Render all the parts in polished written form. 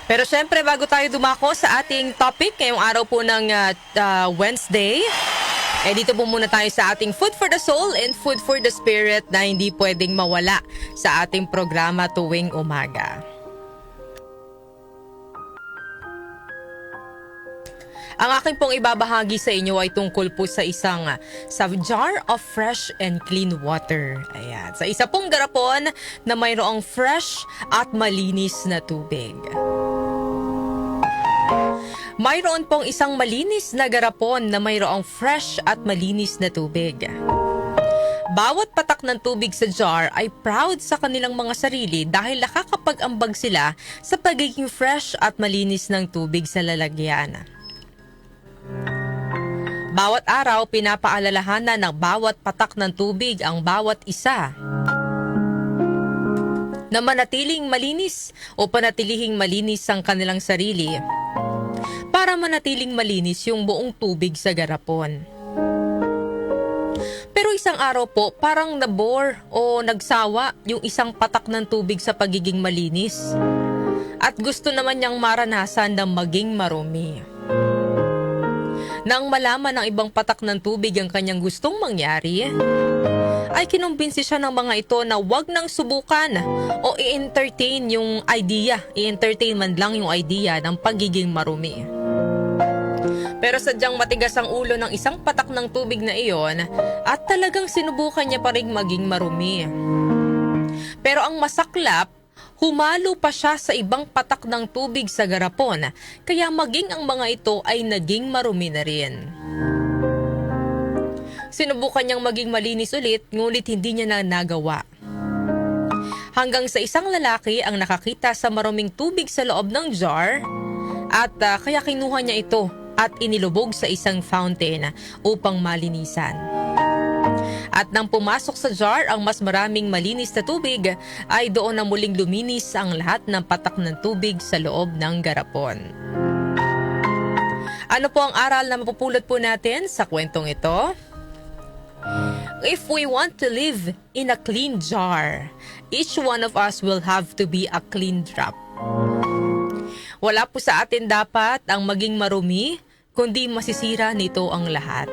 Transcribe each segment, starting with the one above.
Pero syempre, bago tayo dumako sa ating topic ngayong araw po ng Wednesday, dito po muna tayo sa ating Food for the Soul and Food for the Spirit na hindi pwedeng mawala sa ating programa tuwing umaga. Ang aking pong ibabahagi sa inyo ay tungkol po sa sa jar of fresh and clean water. Ayan, sa isa pong garapon na mayroong fresh at malinis na tubig. Mayroon pong isang malinis na garapon na mayroong fresh at malinis na tubig. Bawat patak ng tubig sa jar ay proud sa kanilang mga sarili dahil nakakapag-ambag sila sa pagiging fresh at malinis ng tubig sa lalagyan. Bawat araw, pinapaalalahanan ng bawat patak ng tubig ang bawat isa na manatiling malinis o panatilihing malinis ang kanilang sarili para manatiling malinis yung buong tubig sa garapon. Pero isang araw po, parang nabore o nagsawa yung isang patak ng tubig sa pagiging malinis at gusto naman niyang maranasan na maging marumi. Nang malaman ng ibang patak ng tubig ang kanyang gustong mangyari, ay kinumbinsi siya ng mga ito na wag nang subukan o i-entertain yung idea, i-entertain man lang yung idea ng pagiging marumi. Pero sadyang matigas ang ulo ng isang patak ng tubig na iyon at talagang sinubukan niya pa rin maging marumi. Pero ang masaklap, humalo pa siya sa ibang patak ng tubig sa garapon, kaya maging ang mga ito ay naging marumi na rin. Sinubukan niyang maging malinis ulit, ngunit hindi niya na nagawa. Hanggang sa isang lalaki ang nakakita sa maruming tubig sa loob ng jar at kaya kinuha niya ito at inilubog sa isang fountain upang malinisan. At nang pumasok sa jar ang mas maraming malinis na tubig, ay doon na muling luminis ang lahat ng patak ng tubig sa loob ng garapon. Ano po ang aral na mapupulot po natin sa kwentong ito? If we want to live in a clean jar, each one of us will have to be a clean drop. Wala po sa atin dapat ang maging marumi, kundi masisira nito ang lahat.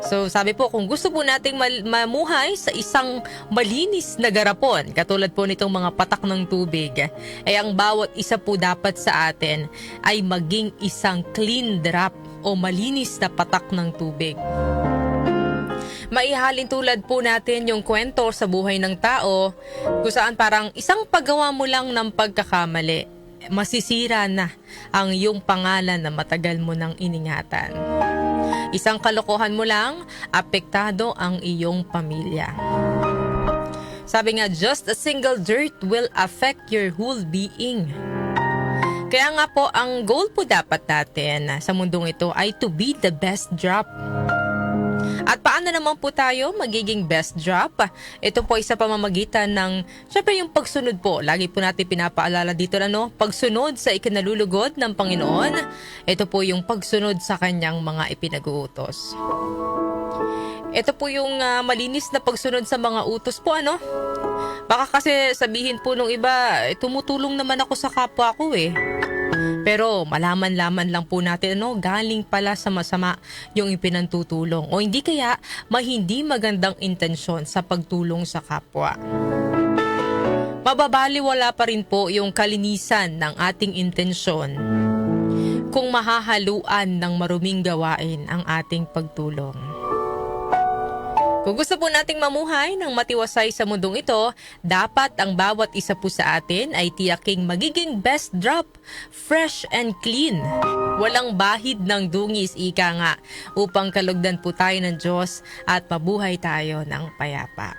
So sabi po, kung gusto po nating mamuhay sa isang malinis na garapon, katulad po nitong mga patak ng tubig, ay ang bawat isa po dapat sa atin ay maging isang clean drop o malinis na patak ng tubig. Maihalin tulad po natin yung kwento sa buhay ng tao kung saan parang isang paggawa mo lang ng pagkakamali, masisira na ang iyong pangalan na matagal mo nang iningatan. Isang kalokohan mo lang, apektado ang iyong pamilya. Sabi nga, just a single dirt will affect your whole being. Kaya nga po, ang goal po dapat natin sa mundong ito ay to be the best drop. At paano naman po tayo magiging best drop? Ito po ay sa pamamagitan ng, syempre yung pagsunod po. Lagi po natin pinapaalala dito na pagsunod sa ikinalulugod ng Panginoon. Ito po yung pagsunod sa kanyang mga ipinag-uutos. Ito po yung malinis na pagsunod sa mga utos po, ano? Baka kasi sabihin po nung iba, tumutulong naman ako sa kapwa ko eh. Pero malaman-laman lang po natin galing pala sa masama yung ipinantutulong o hindi kaya hindi magandang intensyon sa pagtulong sa kapwa. Mababaliwala pa rin po yung kalinisan ng ating intensyon kung mahahaluan ng maruming gawain ang ating pagtulong. Kung gusto po nating mamuhay ng matiwasay sa mundong ito, dapat ang bawat isa po sa atin ay tiyaking magiging best drop, fresh and clean. Walang bahid ng dungis, ika nga, upang kalugdan po tayo ng Diyos at mabuhay tayo ng payapa.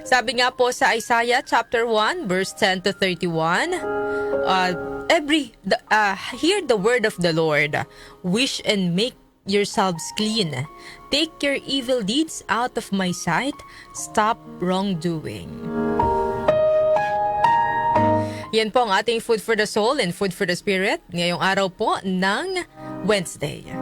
Sabi nga po sa Isaiah chapter 1 verse 10 to 31, hear the word of the Lord, wish and make yourselves clean. Take your evil deeds out of my sight. Stop wrongdoing. Yan po ang ating Food for the Soul and Food for the Spirit ngayong araw po ng Wednesday.